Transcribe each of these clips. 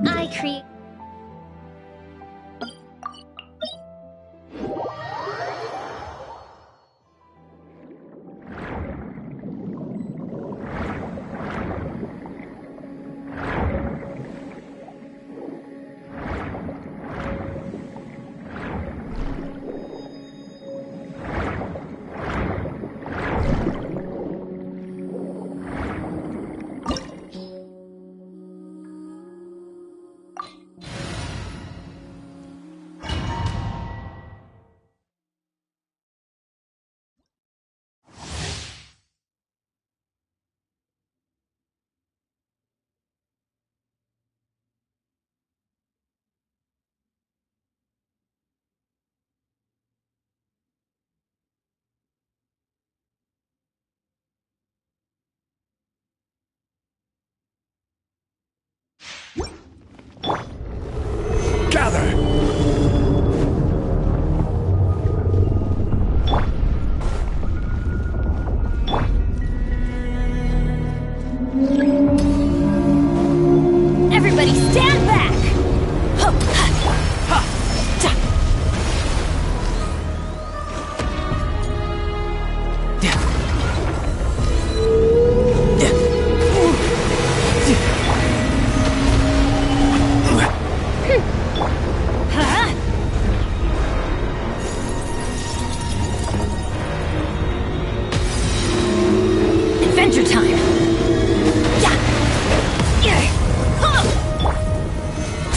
I create.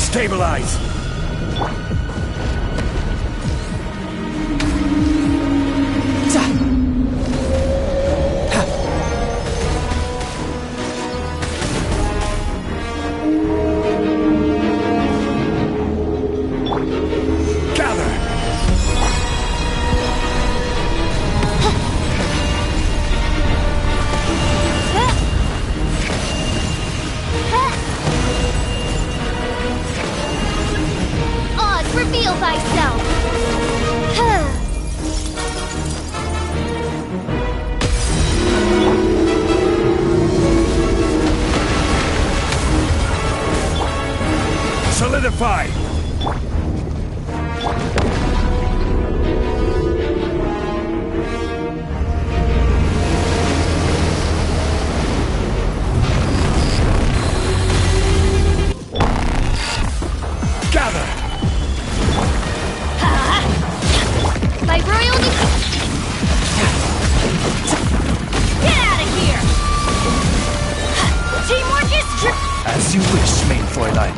Stabilize! Reveal thyself! Solidify! By royal get out of here! Teamwork is true. As you wish, main Fräulein.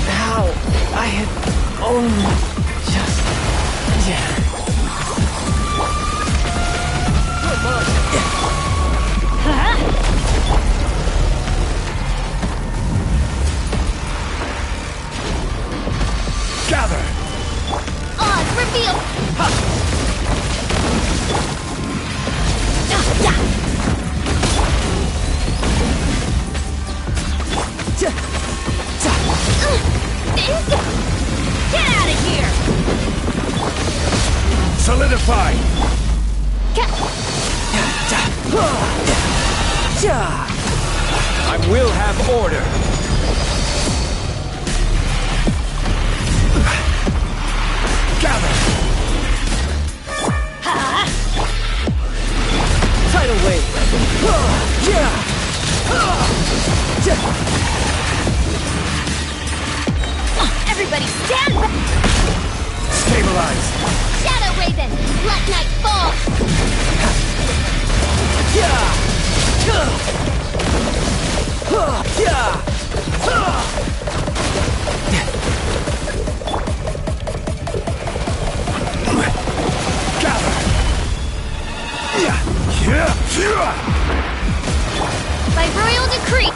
How? I had only just... Gather! Odds reveal! Get out of here! Solidify! I will have order! Gather! Tidal wave! Everybody stand back! Stabilize. Shadow Raven, let night fall! Gather. By royal decree!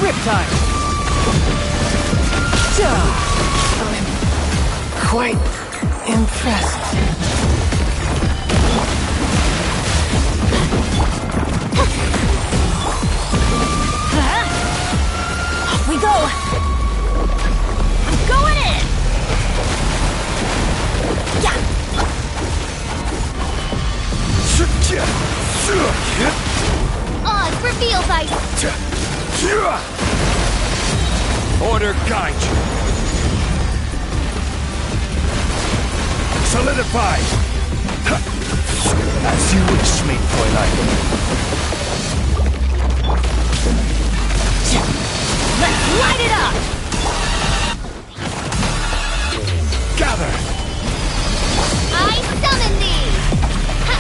Riptide! I'm quite impressed. Off we go! I'm going in! Yeah! Oz, reveal thy... Order guide you. Solidify. As you wish, maid Fräulein. Let's light it up! Gather. I summon thee! Ha!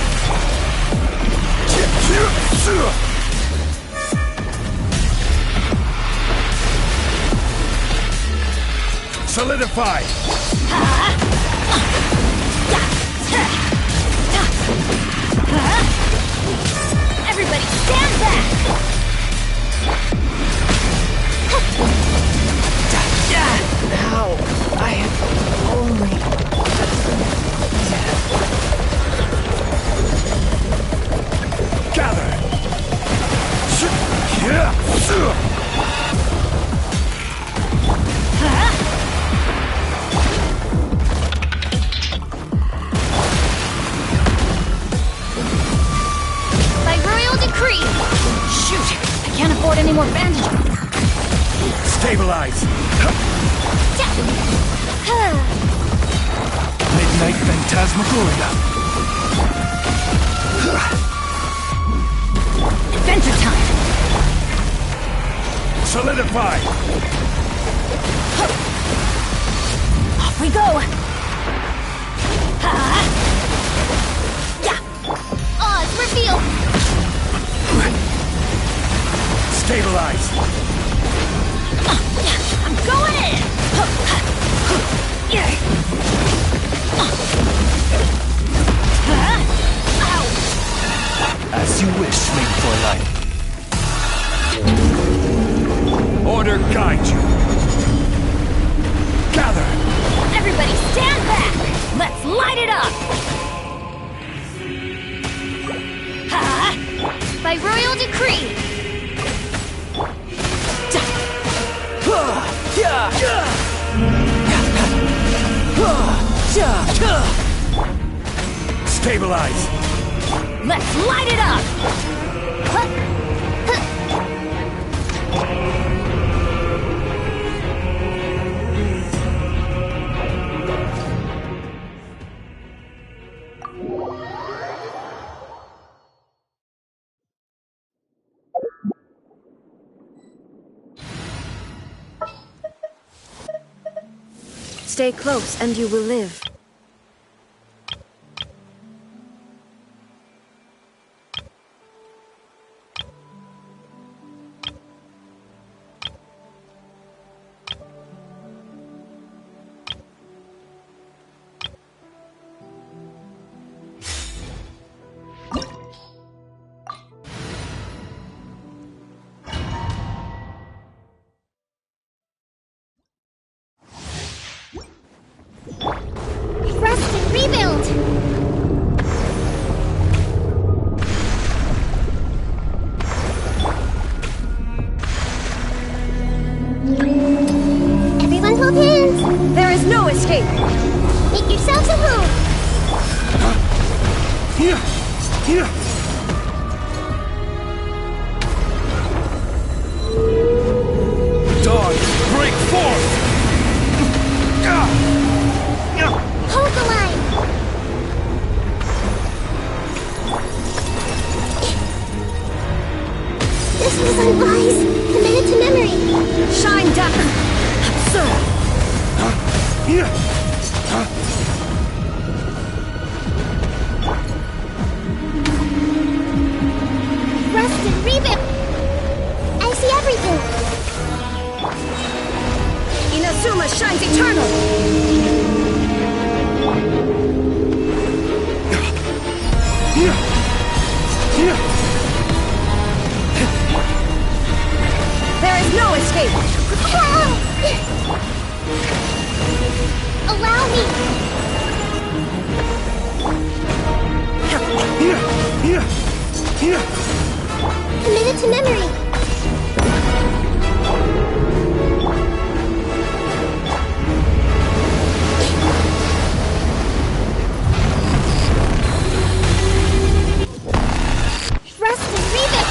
Solidify. Everybody stand back! How I had only Gather. By royal decree! Shoot! I can't afford any more bandages! Stabilize. Midnight Phantasmagoria. Adventure time! Solidify. Off we go! Yeah! Oz, reveal! Stabilize. I'm going in! Ow! As you wish, maid Fräulein. Order guide you. Gather. Everybody stand back! Let's light it up! By royal decree! Stabilize. Let's light it up! Stay close and you will live. Rest and rebuild! Everyone hold hands! There is no escape! Make yourselves at home! Here. Here. Dawn, break forth. Hold the line! This was unwise. The minutes to memory. Shine down. Absurd. Rust and rebuild. I see everything. Inazuma shines eternal. There is no escape. Allow me. Committed to memory. Rust and rebuild.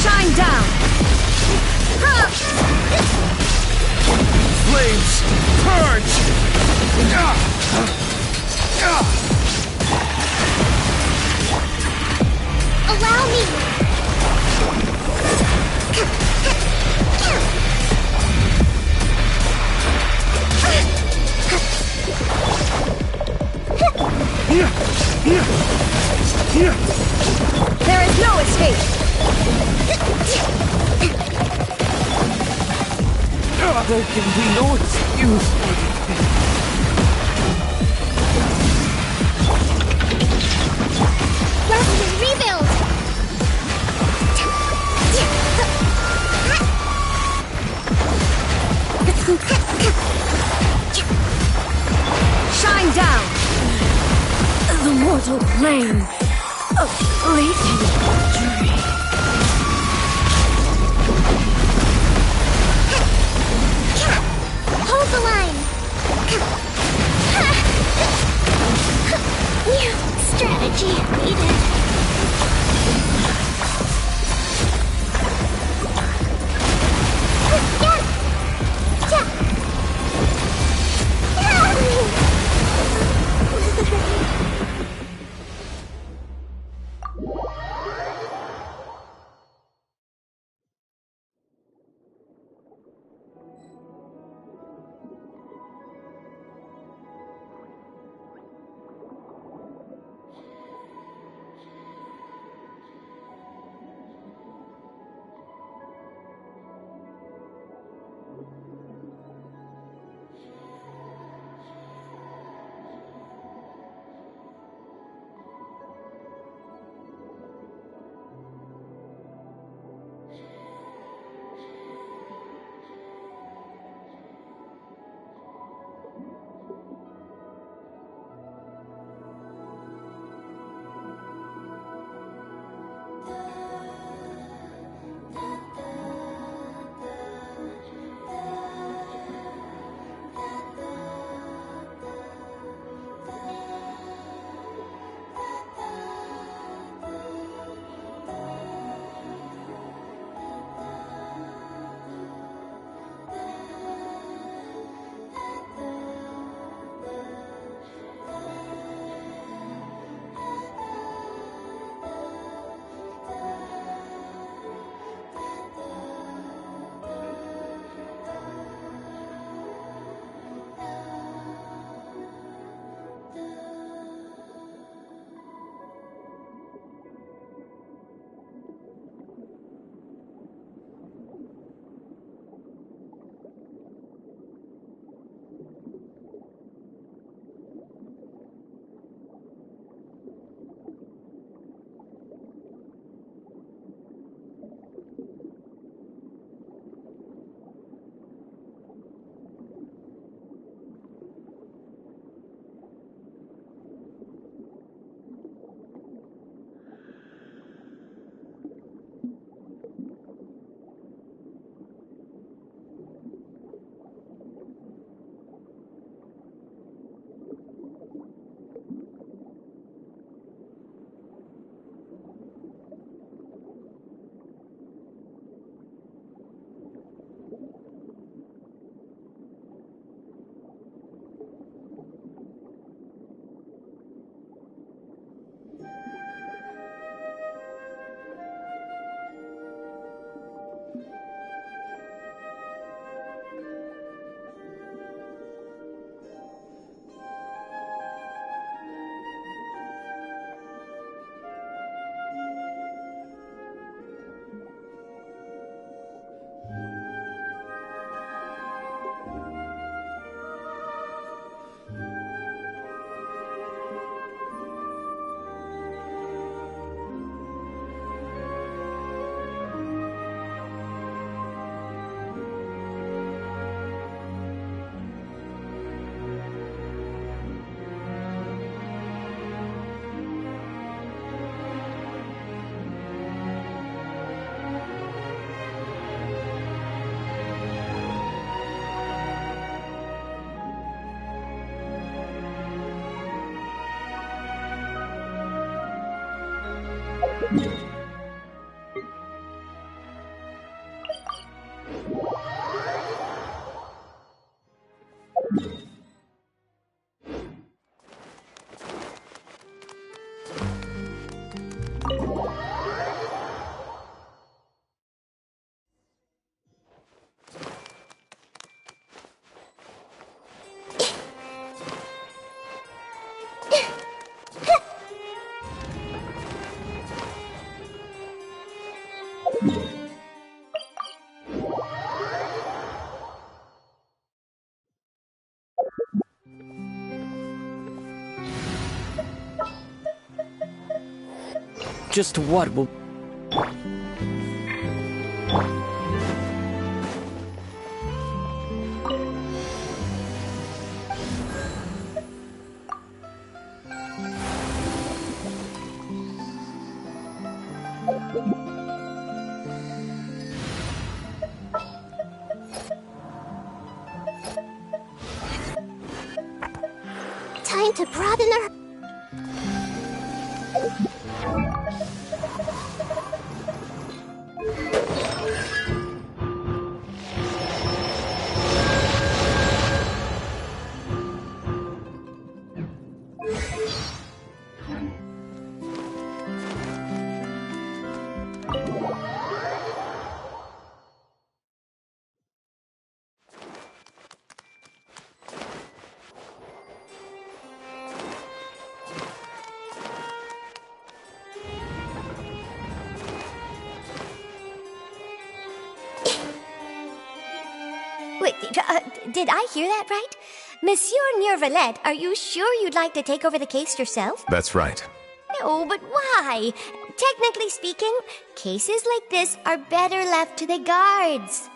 Shine down. Flames, purge! Allow me. There is no escape. There can be no excuse for this. Rust and rebuild. Shine down. The mortal plane of fleeting dream. Hold the line. New strategy needed. Just what will... Time to broaden our... Wait, did I hear that right? Monsieur Neurvalette, are you sure you'd like to take over the case yourself? That's right. No, but why? Technically speaking, cases like this are better left to the guards.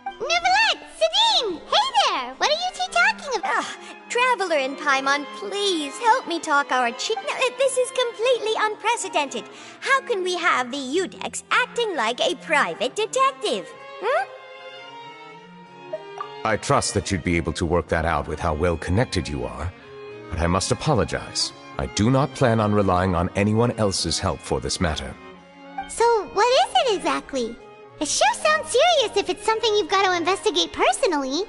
Neuvillette! Sidine! Hey there! What are you two talking about? Traveler and Paimon, please help me talk our chief. No, this is completely unprecedented. How can we have the Udex acting like a private detective? I trust that you'd be able to work that out with how well connected you are, but I must apologize. I do not plan on relying on anyone else's help for this matter. So, what is it exactly? It sure sounds serious if it's something you've got to investigate personally.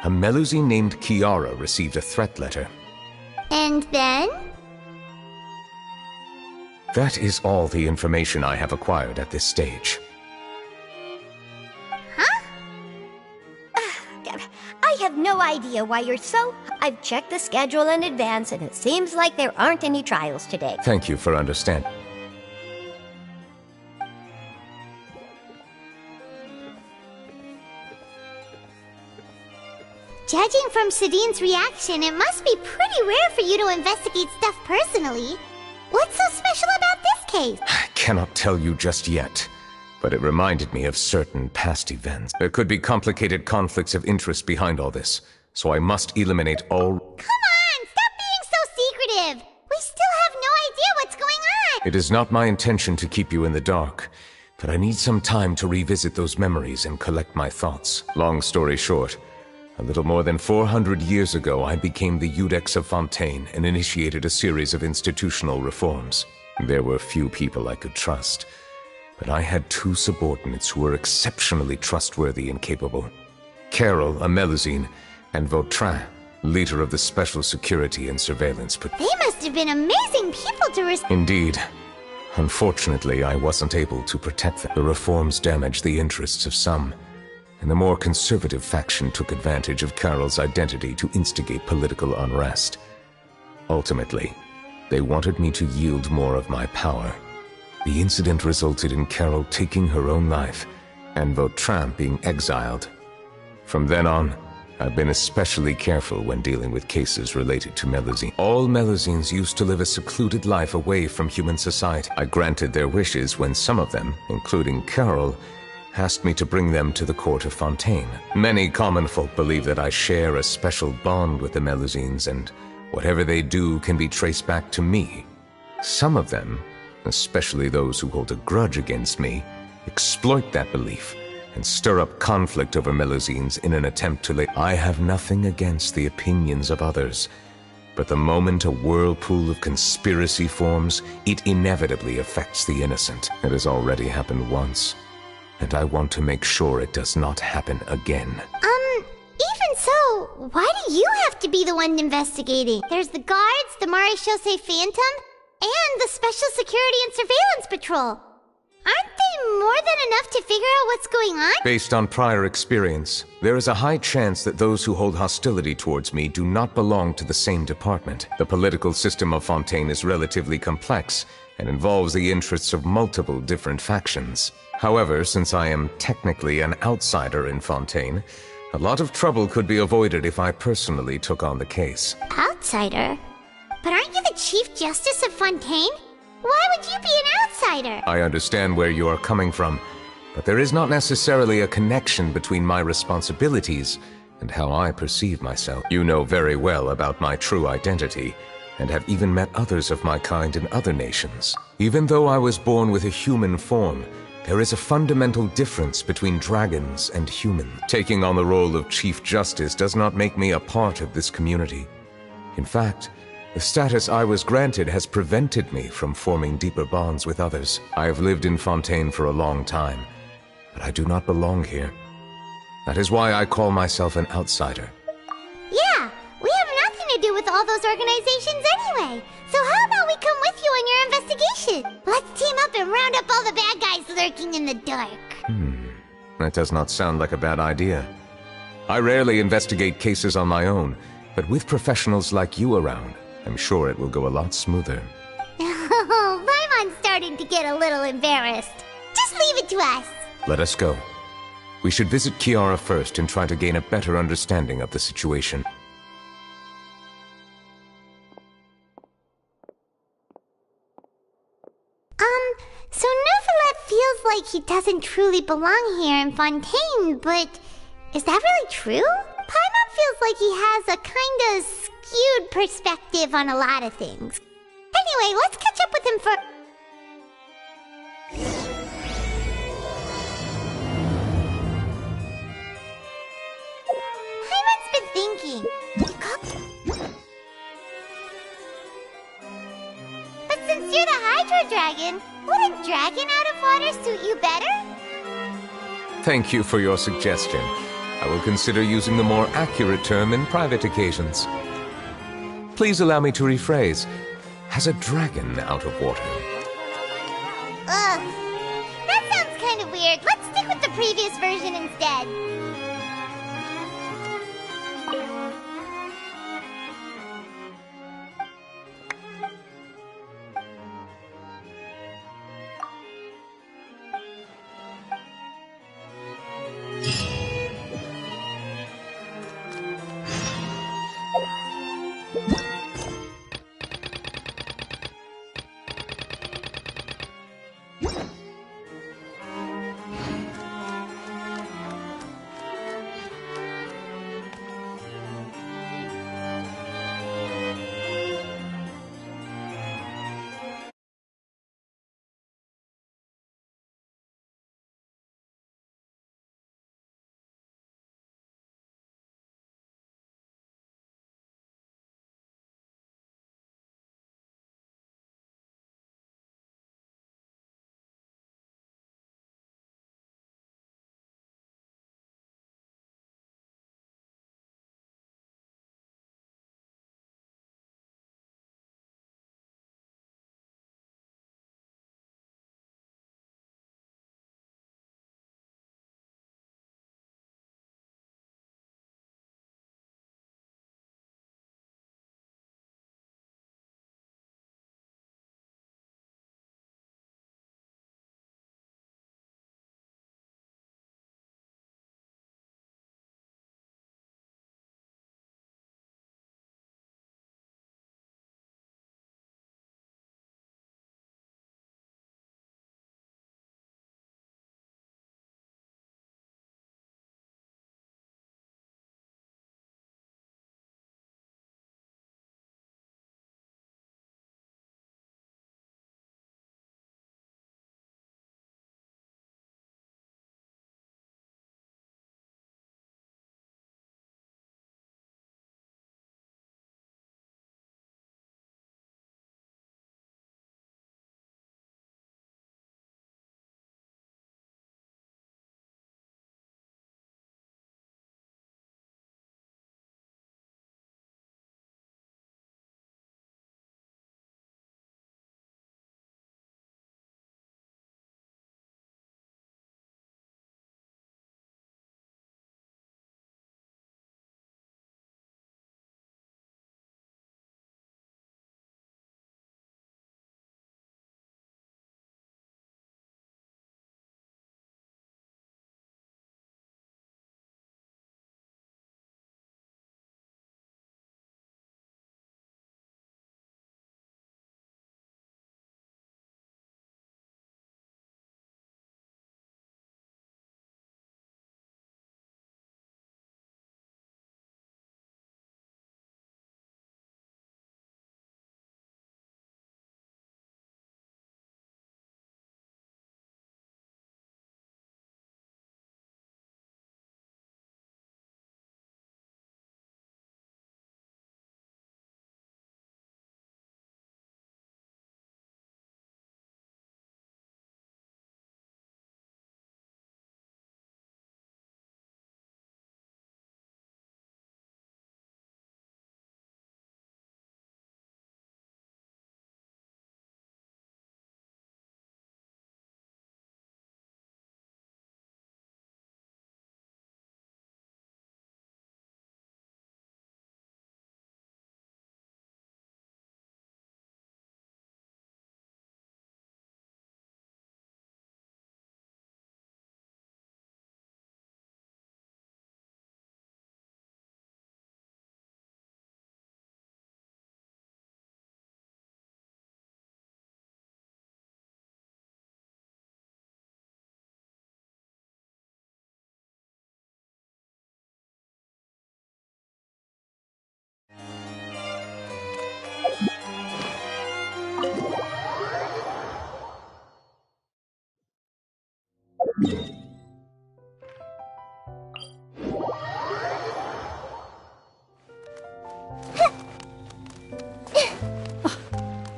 A Melusine named Kiara received a threat letter. And then? That is all the information I have acquired at this stage. I have no idea why you're so... I've checked the schedule in advance, and it seems like there aren't any trials today. Thank you for understanding. Judging from Sidine's reaction, it must be pretty rare for you to investigate stuff personally. What's so special about this case? I cannot tell you just yet, but it reminded me of certain past events. There could be complicated conflicts of interest behind all this, so I must eliminate all... Come on! Stop being so secretive! We still have no idea what's going on! It is not my intention to keep you in the dark, but I need some time to revisit those memories and collect my thoughts. Long story short, a little more than 400 years ago, I became the Udex of Fontaine and initiated a series of institutional reforms. There were few people I could trust, but I had two subordinates who were exceptionally trustworthy and capable. Carol, a Melusine, and Vautrin, leader of the Special Security and Surveillance They must have been amazing people to Indeed. Unfortunately, I wasn't able to protect them. The reforms damaged the interests of some, and the more conservative faction took advantage of Carol's identity to instigate political unrest. Ultimately, they wanted me to yield more of my power. The incident resulted in Carol taking her own life, and Vautrin being exiled. From then on, I've been especially careful when dealing with cases related to Melusine. All Melusines used to live a secluded life away from human society. I granted their wishes when some of them, including Carol, asked me to bring them to the court of Fontaine. Many common folk believe that I share a special bond with the Melusines, and whatever they do can be traced back to me. Some of them, especially those who hold a grudge against me, exploit that belief and stir up conflict over Melusines in an attempt to I have nothing against the opinions of others, But the moment a whirlpool of conspiracy forms, it inevitably affects the innocent. It has already happened once, and I want to make sure it does not happen again. Even so, why do you have to be the one investigating? There's the guards, the Marechaussee Phantom, and the Special Security and Surveillance Patrol. Aren't they more than enough to figure out what's going on? Based on prior experience, there is a high chance that those who hold hostility towards me do not belong to the same department. The political system of Fontaine is relatively complex and involves the interests of multiple different factions. However, since I am technically an outsider in Fontaine, a lot of trouble could be avoided if I personally took on the case. Outsider? But aren't you the Chief Justice of Fontaine? Why would you be an outsider? I understand where you are coming from, but there is not necessarily a connection between my responsibilities and how I perceive myself. You know very well about my true identity, and have even met others of my kind in other nations. Even though I was born with a human form, there is a fundamental difference between dragons and humans. Taking on the role of Chief Justice does not make me a part of this community. In fact, the status I was granted has prevented me from forming deeper bonds with others. I have lived in Fontaine for a long time, but I do not belong here. That is why I call myself an outsider. Yeah, we have nothing to do with all those organizations anyway. So how about we come with you on your investigation? Let's team up and round up all the bad guys lurking in the dark. That does not sound like a bad idea. I rarely investigate cases on my own, but with professionals like you around, I'm sure it will go a lot smoother. Oh, Paimon's starting to get a little embarrassed. Just leave it to us. Let us go. We should visit Kiara first and try to gain a better understanding of the situation. So Neuvillette feels like he doesn't truly belong here in Fontaine, but is that really true? Paimon feels like he has a kinda skewed perspective on a lot of things. Anyway, let's catch up with him for... Paimon's been thinking. But since you're the Hydro Dragon, would a dragon out of water suit you better? Thank you for your suggestion. I will consider using the more accurate term in private occasions. Please allow me to rephrase. Has a dragon out of water? Ugh. That sounds kind of weird. Let's stick with the previous version instead.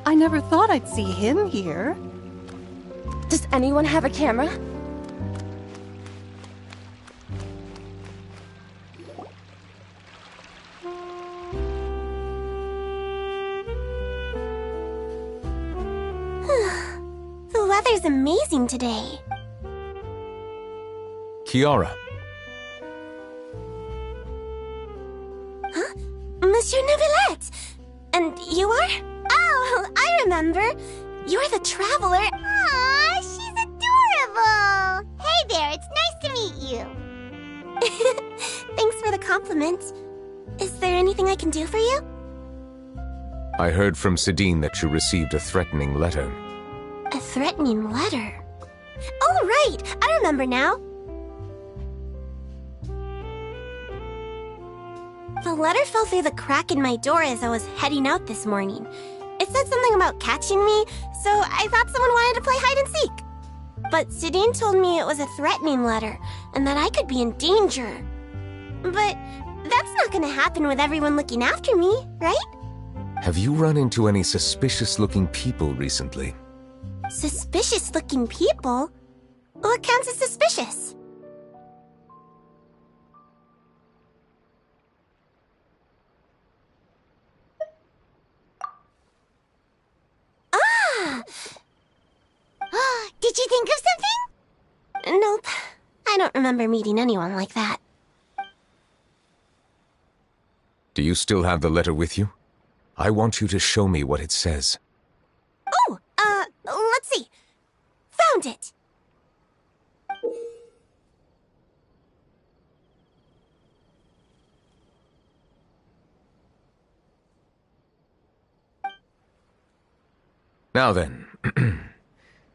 I never thought I'd see him here. Does anyone have a camera? The weather's amazing today. Kiara, Monsieur Neuvillette! And you are? Oh, I remember. You're the traveler. Aw, she's adorable! Hey there, it's nice to meet you. Thanks for the compliment. Is there anything I can do for you? I heard from Sidine that you received a threatening letter. A threatening letter? Oh, right! I remember now. The letter fell through the crack in my door as I was heading out this morning. It said something about catching me, so I thought someone wanted to play hide and seek. But Sidine told me it was a threatening letter, and that I could be in danger. But that's not gonna happen with everyone looking after me, right? Have you run into any suspicious-looking people recently? Suspicious-looking people? What counts as suspicious? Did you think of something? Nope. I don't remember meeting anyone like that. Do you still have the letter with you? I want you to show me what it says. Oh, let's see. Found it! Now then,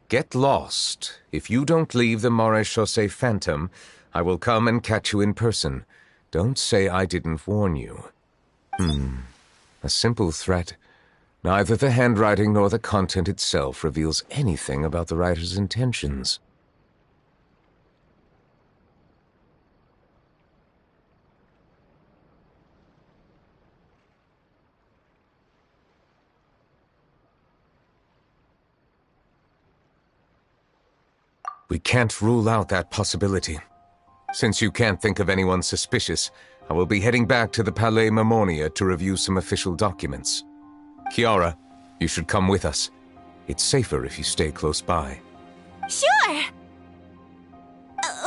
get lost. If you don't leave the Maréchaussée Phantom, I will come and catch you in person. Don't say I didn't warn you. A simple threat. Neither the handwriting nor the content itself reveals anything about the writer's intentions. We can't rule out that possibility. Since you can't think of anyone suspicious, I will be heading back to the Palais Mermonia to review some official documents. Kiara, you should come with us. It's safer if you stay close by. Sure!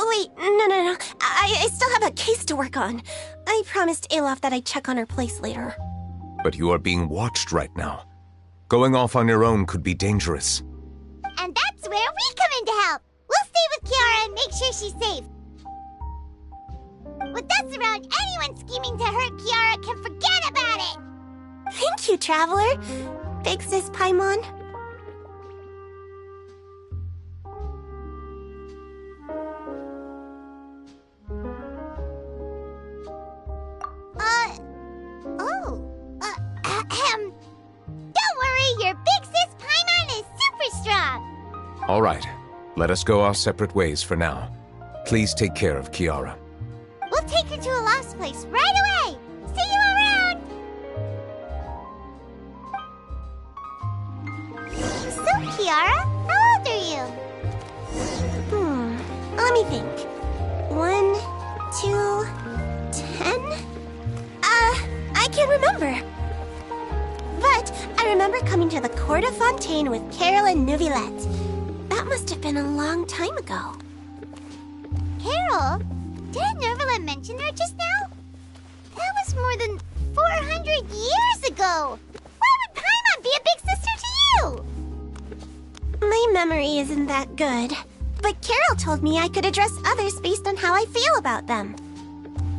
Wait, no. I still have a case to work on. I promised Alof that I'd check on her place later. But you are being watched right now. Going off on your own could be dangerous. And that's where we come in to help. We'll stay with Kiara and make sure she's safe. With us around, anyone scheming to hurt Kiara can forget about it! Thank you, Traveler. Big Sis Paimon. Don't worry, your Big Sis Paimon is super strong! All right, let us go our separate ways for now. Please take care of Kiara. We'll take her to a lost place right away! See you around! So, Kiara, how old are you? Let me think. 1, 2, 10? I can't remember. But I remember coming to the Court of Fontaine with Carol and Neuvillette. That must have been a long time ago. Carol? Didn't Neuvillette mention her just now? That was more than 400 years ago! Why would Paimon be a big sister to you? My memory isn't that good, but Carol told me I could address others based on how I feel about them.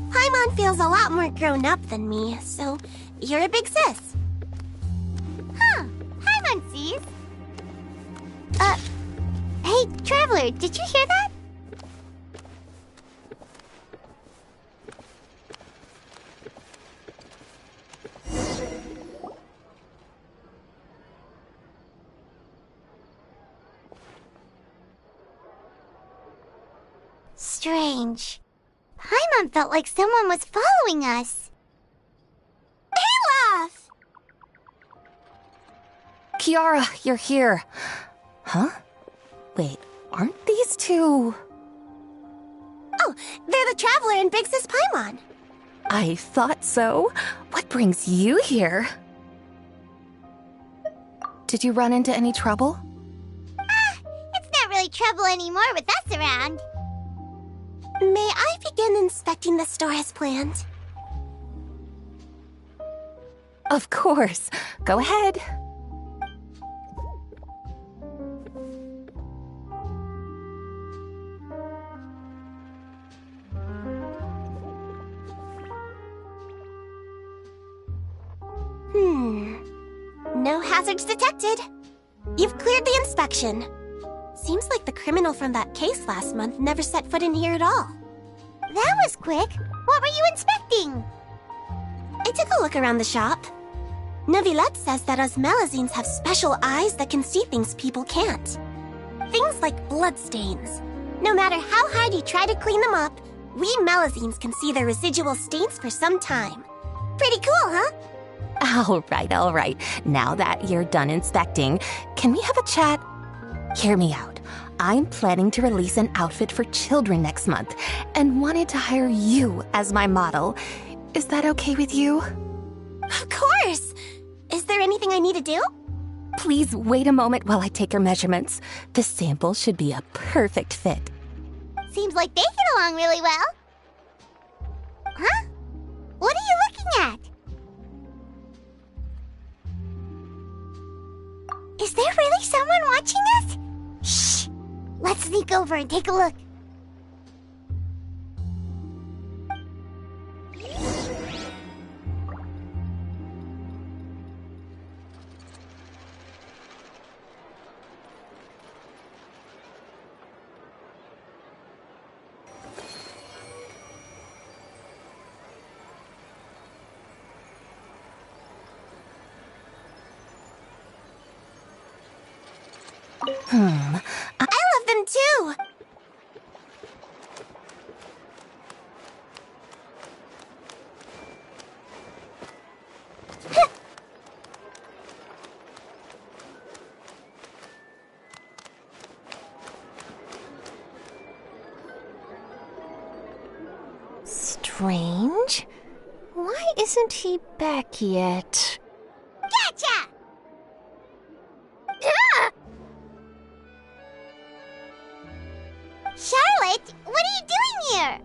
Paimon feels a lot more grown up than me, so you're a big sis. Huh, Paimon sees. Hey, Traveler, did you hear that? strange. Paimon felt like someone was following us. Olaf! Kiara, you're here. Huh? Wait, aren't these two... Oh, they're the Traveler and Big Sis Paimon. I thought so. What brings you here? Did you run into any trouble? It's not really trouble anymore with us around. May I begin inspecting the store as planned? Of course. Go ahead. No hazards detected. You've cleared the inspection. Seems like the criminal from that case last month never set foot in here at all. That was quick. What were you inspecting? I took a look around the shop. Neuvillette says that us Melazines have special eyes that can see things people can't. Things like bloodstains. No matter how hard you try to clean them up, we Melazines can see their residual stains for some time. Pretty cool, huh? All right. Now that you're done inspecting, can we have a chat? Hear me out. I'm planning to release an outfit for children next month and wanted to hire you as my model. Is that okay with you? Of course! Is there anything I need to do? Please wait a moment while I take your measurements. The sample should be a perfect fit. Seems like they get along really well. Huh? What are you looking at? Is there really someone watching us? Shh! Let's sneak over and take a look. I love them too! Strange. Why isn't he back yet? Gotcha! Charlotte, what are you doing here?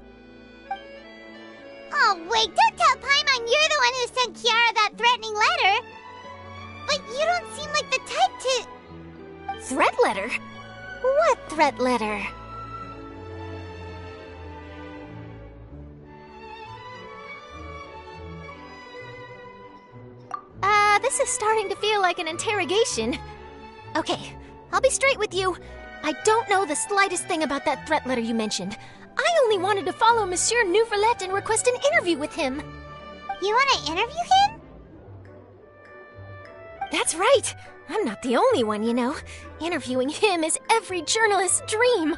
Oh, wait, don't tell Paimon you're the one who sent Kiara that threatening letter. But you don't seem like the type to... Threat letter? What threat letter? This is starting to feel like an interrogation. Okay, I'll be straight with you. I don't know the slightest thing about that threat letter you mentioned. I only wanted to follow Monsieur Neuvillette and request an interview with him. You want to interview him? That's right. I'm not the only one, you know. Interviewing him is every journalist's dream.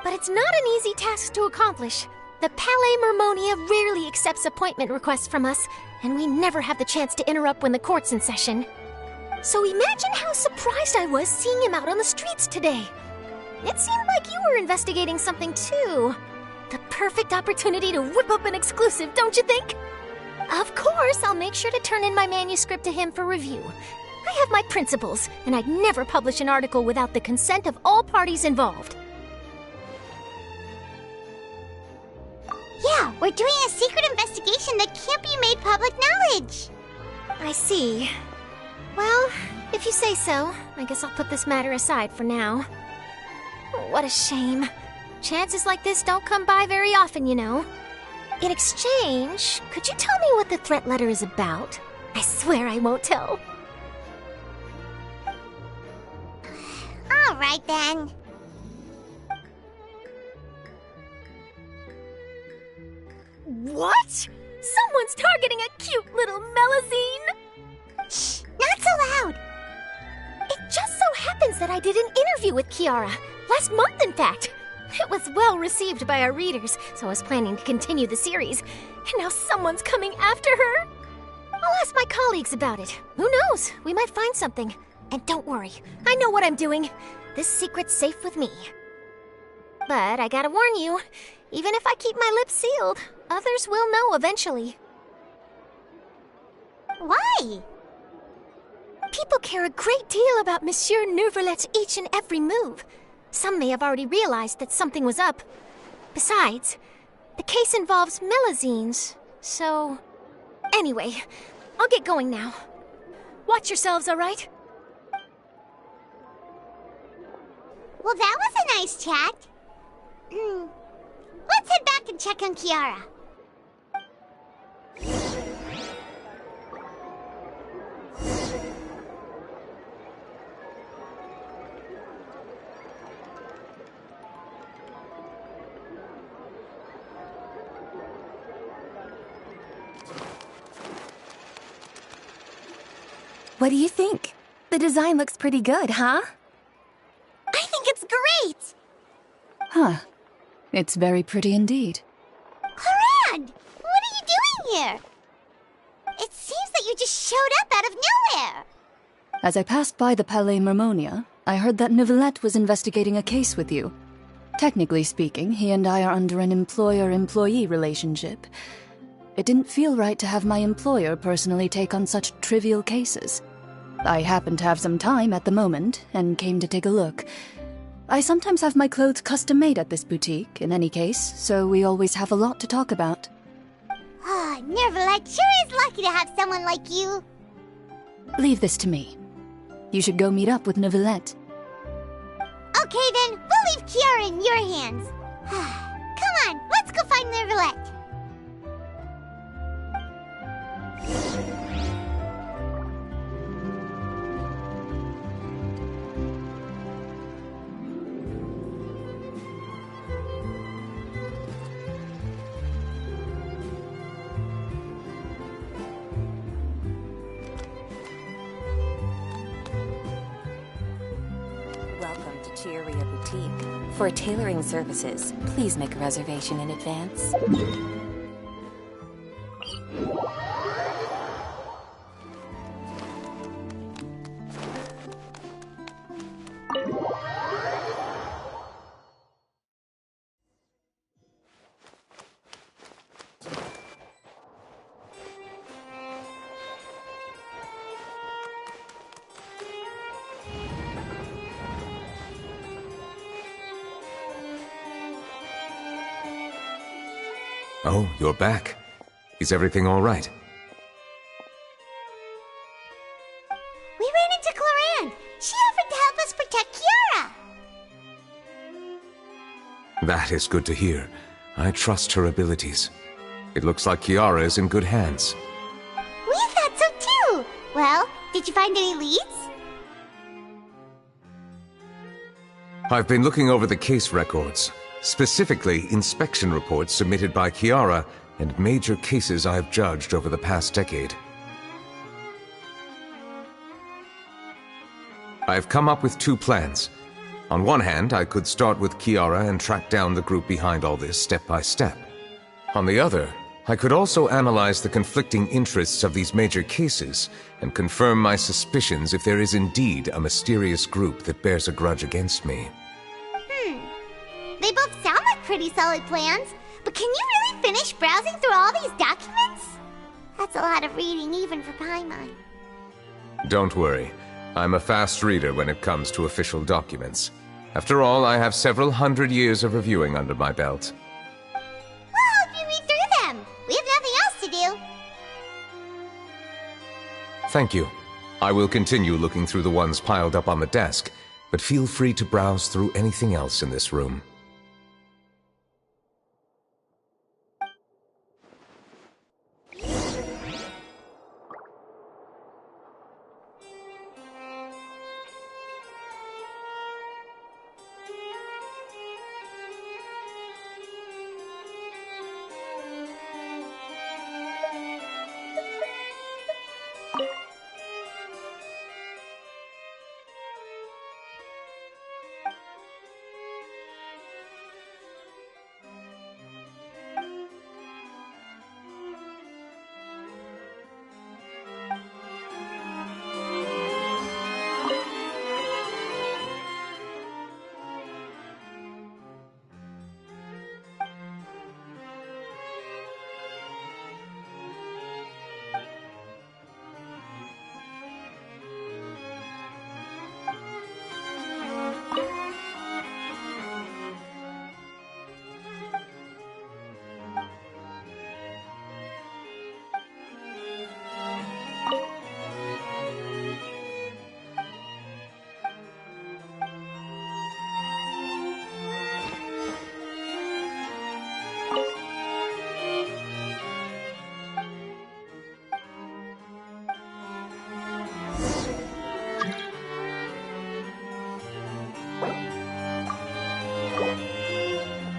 But it's not an easy task to accomplish. The Palais Mermonia rarely accepts appointment requests from us, and we never have the chance to interrupt when the court's in session. So imagine how surprised I was seeing him out on the streets today. It seemed like you were investigating something too. The perfect opportunity to whip up an exclusive, don't you think? Of course, I'll make sure to turn in my manuscript to him for review. I have my principles, and I'd never publish an article without the consent of all parties involved. Yeah, we're doing a secret investigation that can't be made public knowledge. I see. Well, if you say so, I guess I'll put this matter aside for now. What a shame. Chances like this don't come by very often, you know. In exchange, could you tell me what the threat letter is about? I swear I won't tell. All right, then. What? Someone's targeting a cute little Melazine? Shh, not so loud. It just so happens that I did an interview with Kiara. Last month, in fact. It was well received by our readers, so I was planning to continue the series. And now someone's coming after her. I'll ask my colleagues about it. Who knows? We might find something. And don't worry, I know what I'm doing. This secret's safe with me. But I gotta warn you, even if I keep my lips sealed, others will know eventually. Why? People care a great deal about Monsieur Neuvillette each and every move. Some may have already realized that something was up. Besides, the case involves Melusines, so... Anyway, I'll get going now. Watch yourselves, all right? Well, that was a nice chat. Let's head back and check on Kiara. What do you think? The design looks pretty good, huh? I think it's great! Huh. It's very pretty indeed. Clorinde! What are you doing here? It seems that you just showed up out of nowhere. As I passed by the Palais Mermonia, I heard that Neuvillette was investigating a case with you. Technically speaking, he and I are under an employer-employee relationship. It didn't feel right to have my employer personally take on such trivial cases. I happened to have some time at the moment, and came to take a look. I sometimes have my clothes custom-made at this boutique, in any case, so we always have a lot to talk about. Ah, Neuvillette sure is lucky to have someone like you. Leave this to me. You should go meet up with Neuvillette. Okay then, we'll leave Kiara in your hands. Come on, let's go find Neuvillette. Welcome to Chiaria Boutique. For tailoring services, please make a reservation in advance. Oh, you're back. Is everything all right? We ran into Clorinde. She offered to help us protect Kiara. That is good to hear. I trust her abilities. It looks like Kiara is in good hands. We thought so too. Well, did you find any leads? I've been looking over the case records, specifically inspection reports submitted by Kiara and major cases I have judged over the past decade. I've come up with two plans. On one hand, I could start with Kiara and track down the group behind all this step by step. On the other, I could also analyze the conflicting interests of these major cases and confirm my suspicions if there is indeed a mysterious group that bears a grudge against me. They both sound like pretty solid plans, but can you really finish browsing through all these documents? That's a lot of reading even for Paimon. Don't worry. I'm a fast reader when it comes to official documents. After all, I have several hundred years of reviewing under my belt. We'll help you read through them. We have nothing else to do. Thank you. I will continue looking through the ones piled up on the desk, but feel free to browse through anything else in this room.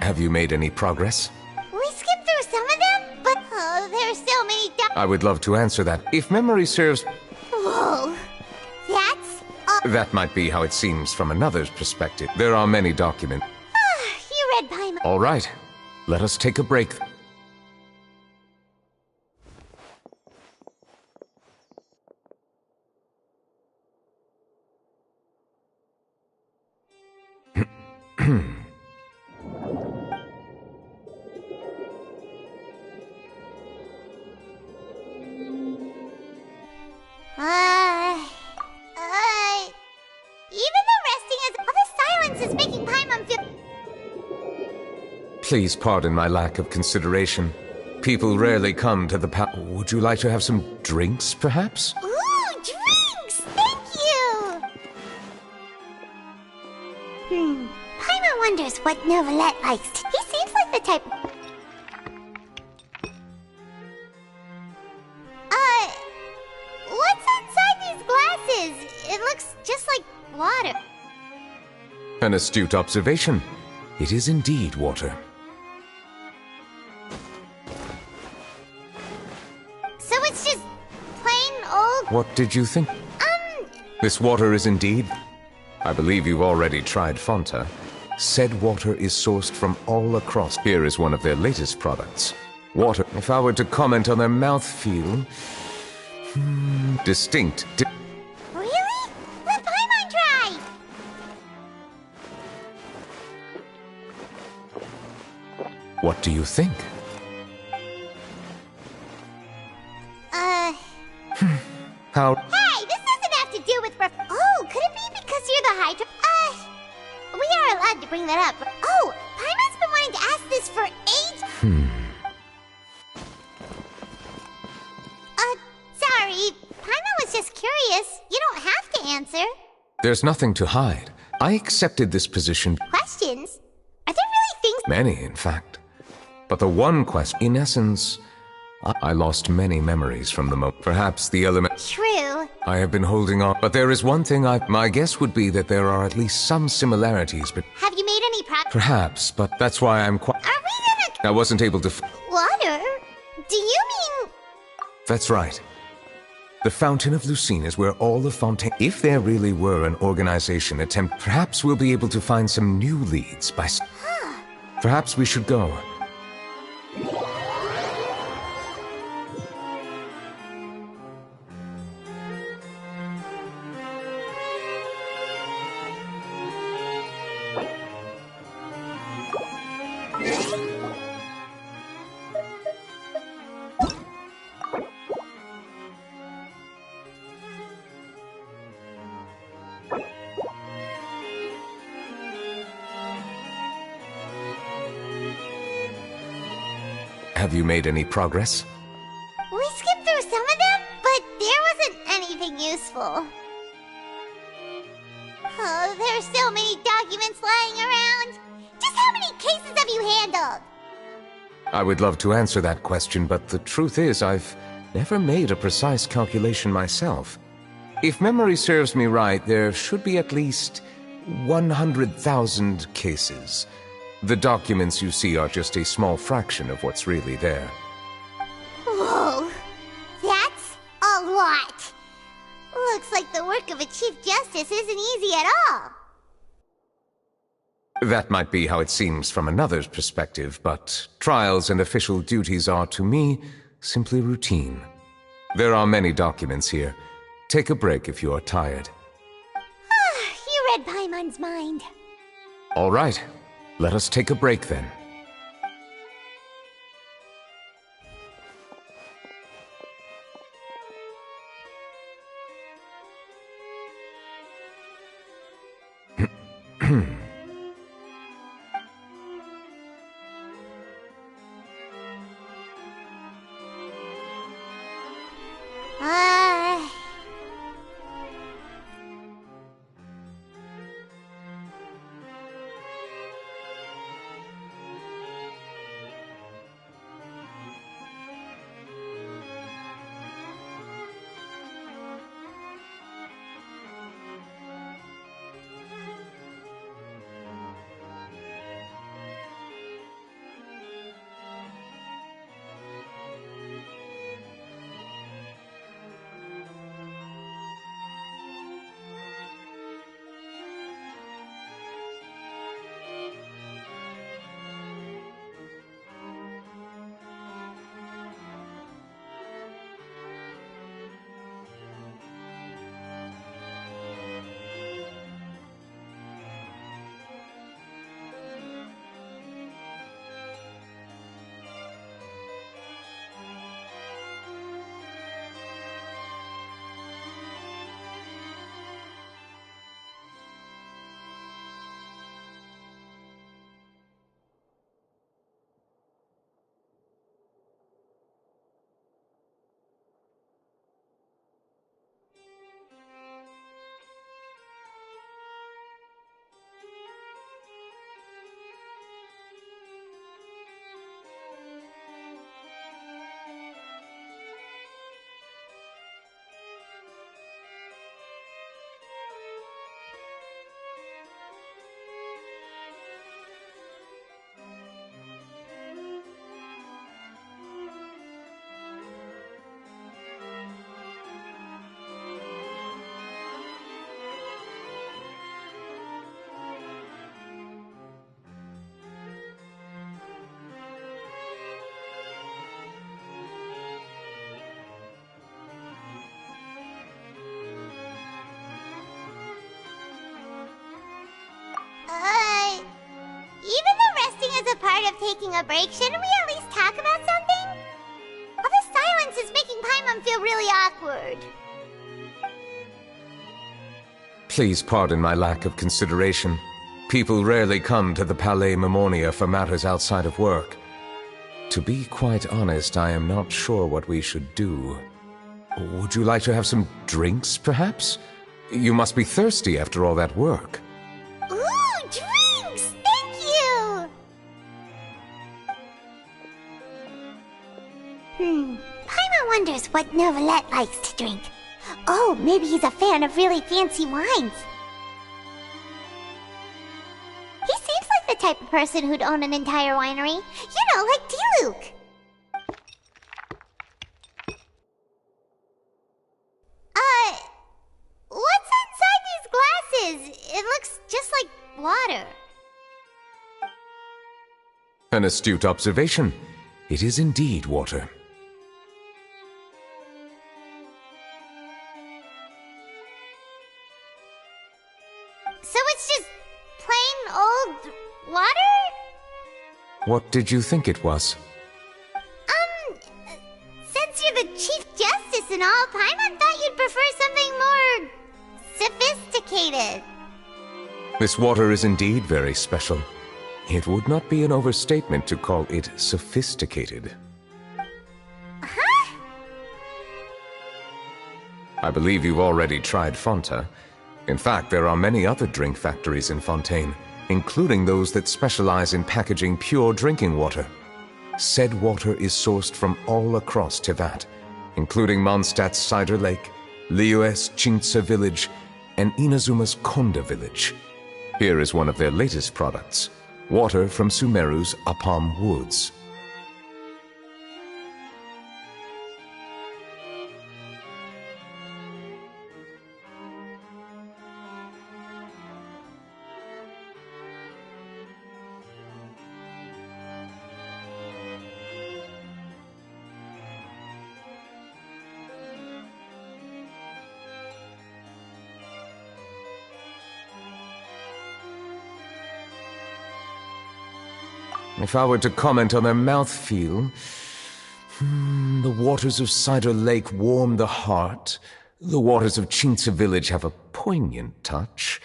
Have you made any progress? We skipped through some of them, but there are so many I would love to answer that. If memory serves... Whoa. That's... That might be how it seems from another's perspective. There are many documents. You read Paimon. All right. Let us take a break. Even though resting is... All the silence is making Paimon feel... Please pardon my lack of consideration. People rarely come to the Would you like to have some drinks, perhaps? Ooh, drinks! Thank you! Paimon wonders what Neuvillette likes. He seems like the type... What's inside these glasses? It looks just like water. An astute observation. It is indeed water. So it's just plain old... What did you think? This water is indeed... I believe you've already tried Fonta. Said water is sourced from all across. Here is one of their latest products. Water. If I were to comment on their mouthfeel... distinct. Really? Let Paimon try! What do you think? How... Hey, this doesn't have to do with Oh, could it be because you're the Hydra... we are allowed to bring that up. Oh, Paimon's been wanting to ask this for ages. Sorry. Paimon was just curious. You don't have to answer. There's nothing to hide. I accepted this position... Questions? Are there really things... Many, in fact. But the one question... In essence... I lost many memories from the moment. Perhaps the element... True. I have been holding on. But there is one thing My guess would be that there are at least some similarities, but... Have you made any progress? Perhaps, but that's why I'm quite... Are we gonna... I wasn't able to... Water? Do you mean... That's right. The Fountain of Lucine is where all the Fontaine... If there really were an organization attempt, perhaps we'll be able to find some new leads by... Perhaps we should go. Have you made any progress? We skipped through some of them, but there wasn't anything useful. Oh, there are so many documents lying around. Just how many cases have you handled? I would love to answer that question, but the truth is I've never made a precise calculation myself. If memory serves me right, there should be at least 100,000 cases. The documents you see are just a small fraction of what's really there. Whoa, that's a lot. Looks like the work of a Chief Justice isn't easy at all. That might be how it seems from another's perspective, but trials and official duties are, to me, simply routine. There are many documents here. Take a break if you are tired. You read Paimon's mind. All right. Let us take a break then. taking a break, shouldn't we at least talk about something? All the silence is making Paimon feel really awkward. Please pardon my lack of consideration. People rarely come to the Palais Mermonia for matters outside of work. To be quite honest, I am not sure what we should do. Would you like to have some drinks, perhaps? You must be thirsty after all that work. Ooh, drinks! Thank you! Paimon wonders what Neuvillette likes to drink. Oh, maybe he's a fan of really fancy wines. He seems like the type of person who'd own an entire winery. You know, like Diluc. What's inside these glasses? It looks just like water. An astute observation. It is indeed water. So it's just plain old water? What did you think it was? Since you're the Chief Justice and all, Paimon thought you'd prefer something more sophisticated. This water is indeed very special. It would not be an overstatement to call it sophisticated. Huh? I believe you've already tried Fonta. In fact, there are many other drink factories in Fontaine, including those that specialize in packaging pure drinking water. Said water is sourced from all across Teyvat, including Mondstadt's Cider Lake, Liyue's Qingce Village, and Inazuma's Konda Village. Here is one of their latest products, water from Sumeru's Apam Woods. If I were to comment on their mouthfeel, the waters of Cider Lake warm the heart. The waters of Qingce Village have a poignant touch.